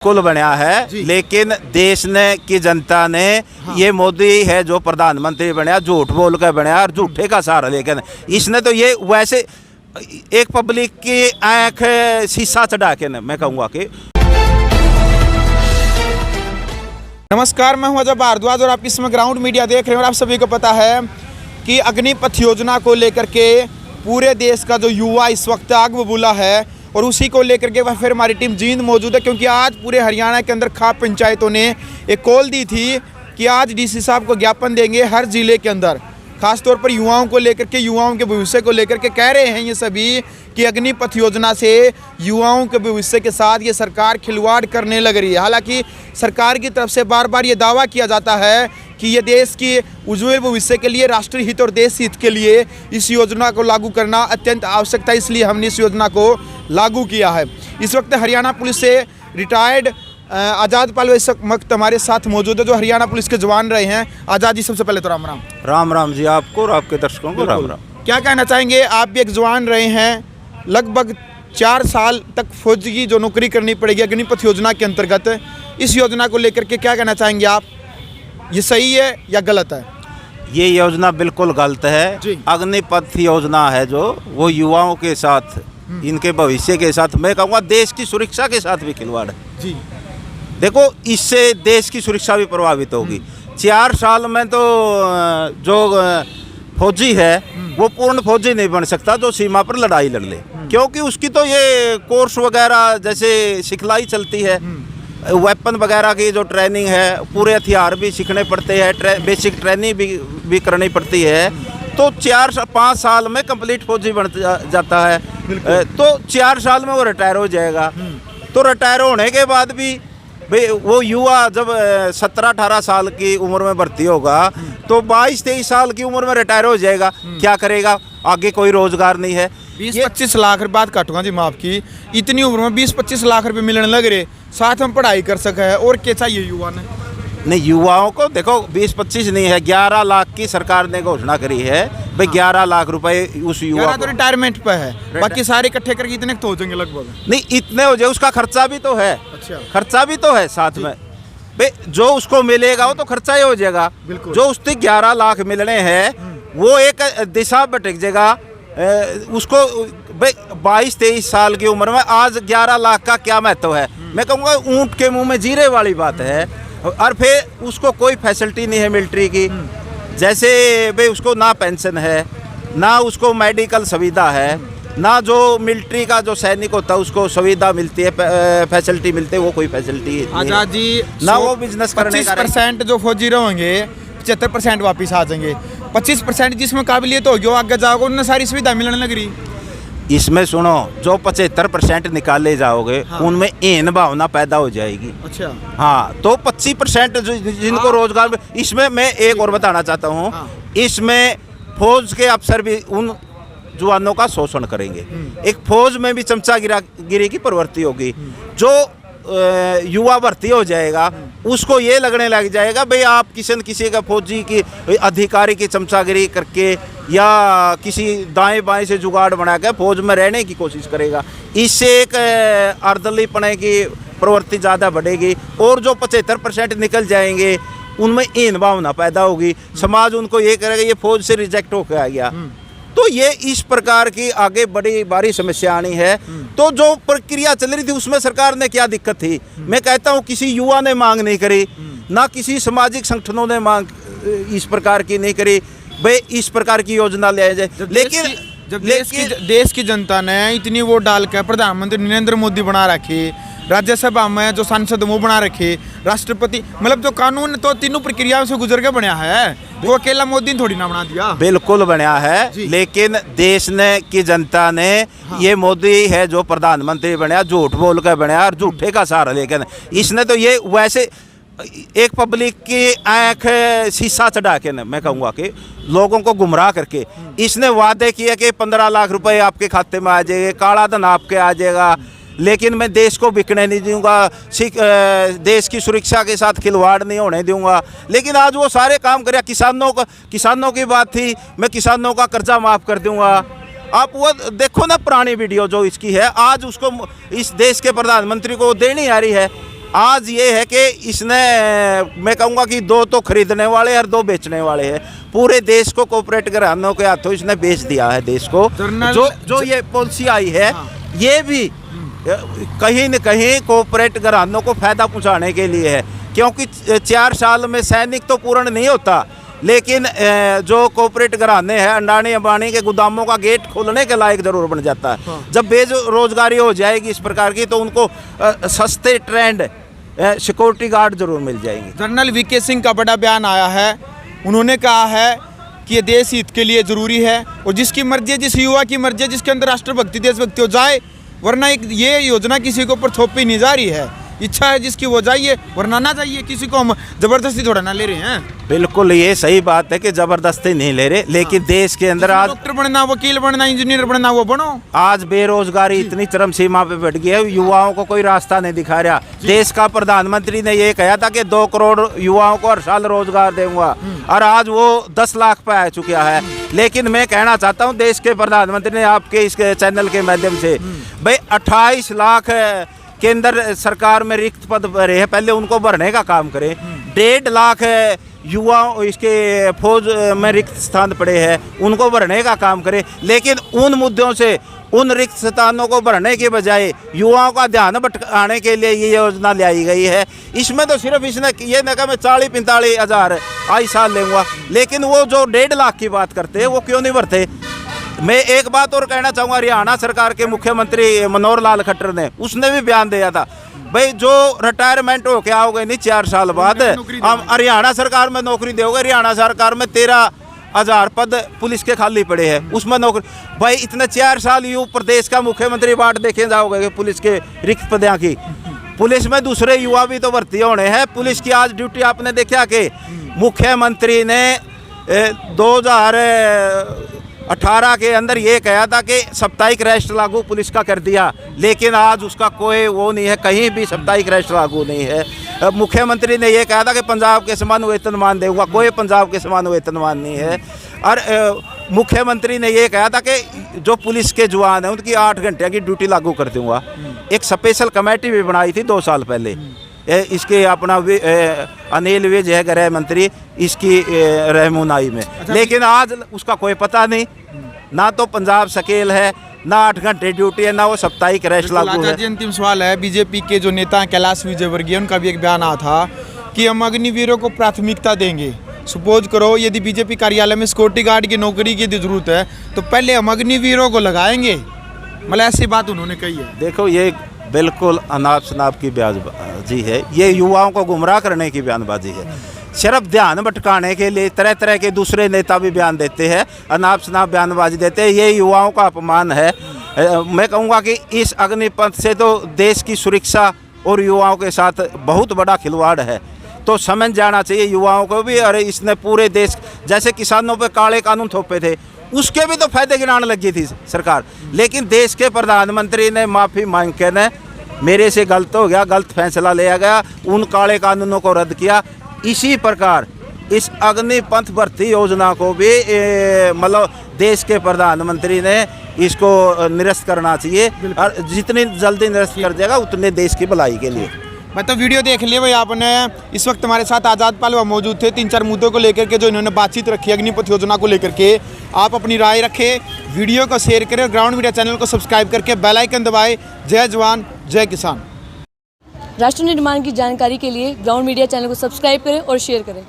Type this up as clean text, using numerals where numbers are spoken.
कुल बनया है, लेकिन देश ने की जनता ने ये मोदी है जो प्रधानमंत्री बनया झूठ बोल कर बनया और झूठे का सहारा लेकर इसने तो ये वैसे एक पब्लिक की आंख शीशा चढ़ा के मैं कहूँगा कि। नमस्कार, मैं हूं अजय भारद्वाज और आप इसमें ग्राउंड मीडिया देख रहे हैं। और आप सभी को पता है कि अग्निपथ योजना को लेकर के पूरे देश का जो युवा इस वक्त आग बबूला है और उसी को लेकर के फिर हमारी टीम जींद मौजूद है, क्योंकि आज पूरे हरियाणा के अंदर खाप पंचायतों ने एक कॉल दी थी कि आज डीसी साहब को ज्ञापन देंगे हर जिले के अंदर, खासतौर पर युवाओं को लेकर के, युवाओं के भविष्य को लेकर के। कह रहे हैं ये सभी कि अग्निपथ योजना से युवाओं के भविष्य के साथ ये सरकार खिलवाड़ करने लग रही है। हालांकि सरकार की तरफ से बार बार ये दावा किया जाता है कि ये देश की उज्ज्वल भविष्य के लिए, राष्ट्रीय हित और देश हित के लिए इस योजना को लागू करना अत्यंत आवश्यक था, इसलिए हमने इस योजना को लागू किया है। इस वक्त हरियाणा पुलिस से रिटायर्ड आज़ाद पाल इस वक्त हमारे साथ मौजूद है, जो हरियाणा पुलिस के जवान रहे हैं। आज़ाद जी, सबसे पहले तो राम राम। राम राम जी आपको और आपके दर्शकों को राम राम। क्या कहना चाहेंगे, आप भी एक जवान रहे हैं, लगभग 4 साल तक फौज की जो नौकरी करनी पड़ेगी अग्निपथ योजना के अंतर्गत, इस योजना को लेकर के क्या कहना चाहेंगे आप? ये सही है या गलत है? ये योजना बिल्कुल गलत है। अग्निपथ योजना है जो वो युवाओं के साथ, इनके भविष्य के साथ, मैं कहूँगा देश की सुरक्षा के साथ भी खिलवाड़ है जी। देखो, इससे देश की सुरक्षा भी प्रभावित होगी। 4 साल में तो जो फौजी है वो पूर्ण फौजी नहीं बन सकता जो सीमा पर लड़ाई लड़ ले, क्योंकि उसकी तो ये कोर्स वगैरह जैसे सिखलाई चलती है, वेपन वगैरह की जो ट्रेनिंग है, पूरे हथियार भी सीखने पड़ते हैं, बेसिक ट्रेनिंग भी करनी पड़ती है। तो 4-5 साल में कंप्लीट फौजी बन जाता है, तो 4 साल में वो रिटायर हो जाएगा। तो रिटायर होने के बाद भी भाई वो युवा जब 17-18 साल की उम्र में भर्ती होगा तो 22-23 साल की उम्र में रिटायर हो जाएगा। क्या करेगा? आगे कोई रोजगार नहीं है। 20-25 लाख रुपये, बात काटूंगा जी, माफ की, इतनी उम्र में 20-25 लाख रुपए मिलने लग रहे, साथ में पढ़ाई कर सका है, और क्या चाहिए युवा ने? नहीं, युवाओं को देखो 20-25 नहीं है, 11 लाख की सरकार ने घोषणा करी है भाई। 11 लाख रुपए उस युवा तो रिटायरमेंट पे है, बाकी सारे इकट्ठे करके इतने तो हो जाएंगे लगभग। नहीं, इतने हो जाए, उसका खर्चा भी तो है। अच्छा, खर्चा भी तो है साथ में भाई। जो उसको मिलेगा वो तो खर्चा ही हो जाएगा। जो उसके 11 लाख मिलने हैं वो एक दिशा भटक जाएगा उसको। भाई 22-23 साल की उम्र में आज 11 लाख का क्या महत्व है? मैं कहूँगा ऊँट के मुंह में जीरे वाली बात है। और फिर उसको कोई फैसिलिटी नहीं है मिलिट्री की, जैसे भाई उसको ना पेंशन है, ना उसको मेडिकल सुविधा है, ना जो मिलिट्री का जो सैनिक होता है उसको सुविधा मिलती है, फैसिलिटी मिलती है, वो कोई फैसिलिटी आजाद जी ना वो बिजनेस करने का। 25% जो फौजी रहेंगे 75% वापिस आ जाएंगे, 25% जिसमें काबिलियत होगी वो आगे जाओगे, उन्हें सारी सुविधा मिलने लग रही। इसमें सुनो, जो 75% निकाले जाओगे उनमें हीन भावना पैदा हो जाएगी। अच्छा, हाँ, तो 25% जिनको रोजगार, इसमें मैं एक और बताना चाहता हूँ, इसमें फौज के अफसर भी उन जवानों का शोषण करेंगे। एक फौज में भी चमचागिरी की प्रवृत्ति होगी। जो युवा भर्ती हो जाएगा उसको ये लगने लग जाएगा भाई आप किसी का फौजी की अधिकारी की चमचागिरी करके या किसी दाएं बाएं से जुगाड़ बना के फौज में रहने की कोशिश करेगा। इससे एक अर्दलीपने की प्रवृत्ति ज़्यादा बढ़ेगी और जो 75% निकल जाएंगे उनमें हीन भावना पैदा होगी। समाज उनको ये करेगा ये फौज से रिजेक्ट होकर आ गया। तो ये इस प्रकार की आगे बड़ी भारी समस्या आनी है। तो जो प्रक्रिया चल रही थी उसमें सरकार ने क्या दिक्कत थी? मैं कहता हूँ किसी युवा ने मांग नहीं करी, ना किसी सामाजिक संगठनों ने मांग इस प्रकार की नहीं करी भाई इस प्रकार की योजना ले जाए। लेकिन जब देश की जनता ने इतनी वोट डाल कर प्रधानमंत्री नरेंद्र मोदी बना रखे, राज्यसभा में जो सांसद वो बना रखे, राष्ट्रपति, मतलब जो कानून तो तीनों प्रक्रियाओं से गुजर के बनया है, वो अकेला मोदी ने थोड़ी ना बना दिया। बिल्कुल बनया है, लेकिन देश ने की जनता ने ये मोदी है जो प्रधानमंत्री बनया झूठ बोल कर बनया और झूठे का सहारा लेकर इसने तो ये वैसे एक पब्लिक की आंख शीशा चढ़ा के मैं कहूँगा कि लोगों को गुमराह करके इसने वादे किए कि 15 लाख रुपए आपके खाते में आ जाएंगे, काला धन आपके आ जाएगा, लेकिन मैं देश को बिकने नहीं दूंगा, देश की सुरक्षा के साथ खिलवाड़ नहीं होने दूंगा। लेकिन आज वो सारे काम करे। किसानों की बात थी, मैं किसानों का कर्जा माफ़ कर दूंगा। आप वो देखो ना पुरानी वीडियो जो इसकी है, आज उसको इस देश के प्रधानमंत्री को देनी आ रही है आज ये है कि इसने, मैं कहूँगा कि 2 तो खरीदने वाले और 2 बेचने वाले हैं। पूरे देश को कोऑपरेट घरानों के हाथों इसने बेच दिया है देश को। जो ये पॉलिसी आई है, ये भी कहीं न कहीं कोऑपरेट घरानों को फायदा पहुंचाने के लिए है, क्योंकि 4 साल में सैनिक तो पूर्ण नहीं होता, लेकिन जो कोऑपरेट घराने हैं, अंडानी अंबानी के गोदामों का गेट खोलने के लायक जरूर बन जाता है। जब बेरोजगारी हो जाएगी इस प्रकार की, तो उनको सस्ते ट्रेंड सिक्योरिटी गार्ड जरूर मिल जाएंगे। जनरल वीके सिंह का बड़ा बयान आया है। उन्होंने कहा है कि ये देश हित के लिए ज़रूरी है, और जिसकी मर्जी है, जिस युवा की मर्जी है, जिसके अंदर राष्ट्रभक्ति देशभक्ति हो जाए, वरना ये योजना किसी के ऊपर थोपी नहीं जा रही है। इच्छा है जिसकी वो जाइए, वरना ना जाइए। किसी को हम जबरदस्ती थोड़ा ना ले रहे हैं। बिल्कुल ये सही बात है कि जबरदस्ती नहीं ले रहे, लेकिन देश के अंदर आज डॉक्टर बनना, वकील बनना, इंजीनियर बनना, वो बनो। आज बेरोजगारी इतनी चरम सीमा पे बढ़ गई है, युवाओं को कोई रास्ता नहीं दिखा रहा। देश का प्रधानमंत्री ने ये कहा था कि 2 करोड़ युवाओं को हर साल रोजगार दूंगा, और आज वो 10 लाख पे आ चुका है। लेकिन मैं कहना चाहता हूँ देश के प्रधानमंत्री ने आपके इस चैनल के माध्यम से, भाई 28 लाख केंद्र सरकार में रिक्त पद भरे हैं, पहले उनको भरने का काम करें। 1.5 लाख युवा इसके फौज में रिक्त स्थान पड़े हैं, उनको भरने का काम करें। लेकिन उन मुद्दों से, उन रिक्त स्थानों को भरने के बजाय युवाओं का ध्यान भटकाने के लिए ये योजना लाई गई है। इसमें तो सिर्फ इसने ये ना कहा मैं 40-45 हज़ार आई साल लूँगा, लेकिन वो जो 1.5 लाख की बात करते हैं वो क्यों नहीं भरते। मैं एक बात और कहना चाहूँगा, हरियाणा सरकार के मुख्यमंत्री मनोहर लाल खट्टर ने, उसने भी बयान दिया था, भाई जो रिटायरमेंट हो के आओगे नहीं 4 साल बाद, हम हरियाणा सरकार में नौकरी दोगे। हरियाणा सरकार में 13,000 पद पुलिस के खाली पड़े हैं, उसमें नौकरी। भाई इतने 4 साल यू प्रदेश का मुख्यमंत्री बाट देखे जाओगे पुलिस के रिक्त पदों की। पुलिस में दूसरे युवा भी तो भर्ती होने हैं। पुलिस की आज ड्यूटी आपने देखा कि मुख्यमंत्री ने 2018 के अंदर ये कहा था कि साप्ताहिक रेस्ट लागू पुलिस का कर दिया, लेकिन आज उसका कोई वो नहीं है, कहीं भी साप्ताहिक रेस्ट लागू नहीं है। मुख्यमंत्री ने ये कहा था कि पंजाब के समान वेतनमान दूंगा, कोई पंजाब के समान वेतनमान नहीं है। और मुख्यमंत्री ने ये कहा था कि जो पुलिस के जवान हैं उनकी 8 घंटे की ड्यूटी लागू कर दूंगा। एक स्पेशल कमेटी भी बनाई थी 2 साल पहले, इसके अपना अनिल विज है गृह मंत्री, इसकी रहनुमाई में। लेकिन आज उसका कोई पता नहीं, ना तो पंजाब स्केल है, ना 8 घंटे ड्यूटी है, ना वो साप्ताहिक रेस्ट लागू है। अंतिम सवाल है, बीजेपी के जो नेता हैं कैलाश विजयवर्गीय, उनका भी एक बयान आया था कि हम अग्निवीरों को प्राथमिकता देंगे। सपोज करो यदि बीजेपी कार्यालय में सिक्योरिटी गार्ड की नौकरी की जरूरत है तो पहले हम अग्निवीरों को लगाएंगे, मतलब ऐसी बात उन्होंने कही है। देखो ये बिल्कुल अनाप शनाप की बयानबाजी है, ये युवाओं को गुमराह करने की बयानबाजी है। सिर्फ ध्यान भटकाने के लिए तरह तरह के दूसरे नेता भी बयान देते हैं, अनाप शनाप बयानबाजी देते हैं, ये युवाओं का अपमान है। मैं कहूँगा कि इस अग्निपथ से तो देश की सुरक्षा और युवाओं के साथ बहुत बड़ा खिलवाड़ है, तो समझ जाना चाहिए युवाओं को भी। अरे इसने पूरे देश, जैसे किसानों पे काले कानून थोपे थे, उसके भी तो फायदे गिनाने लगी थी सरकार, लेकिन देश के प्रधानमंत्री ने माफ़ी मांग के ने मेरे से गलत हो गया, गलत फैसला लिया गया, उन काले कानूनों को रद्द किया। इसी प्रकार इस अग्निपथ भर्ती योजना को भी मतलब देश के प्रधानमंत्री ने इसको निरस्त करना चाहिए, और जितनी जल्दी निरस्त कर देगा उतने देश की भलाई के लिए। मतलब वीडियो देख लिया भाई आपने। इस वक्त हमारे साथ आज़ाद पालवा मौजूद थे, 3-4 मुद्दों को लेकर के जो इन्होंने बातचीत रखी अग्निपथ योजना को लेकर के। आप अपनी राय रखें, वीडियो को शेयर करें, ग्राउंड मीडिया चैनल को सब्सक्राइब करके बेल आइकन दबाएं। जय जवान जय किसान। राष्ट्र निर्माण की जानकारी के लिए ग्राउंड मीडिया चैनल को सब्सक्राइब करें और शेयर करें।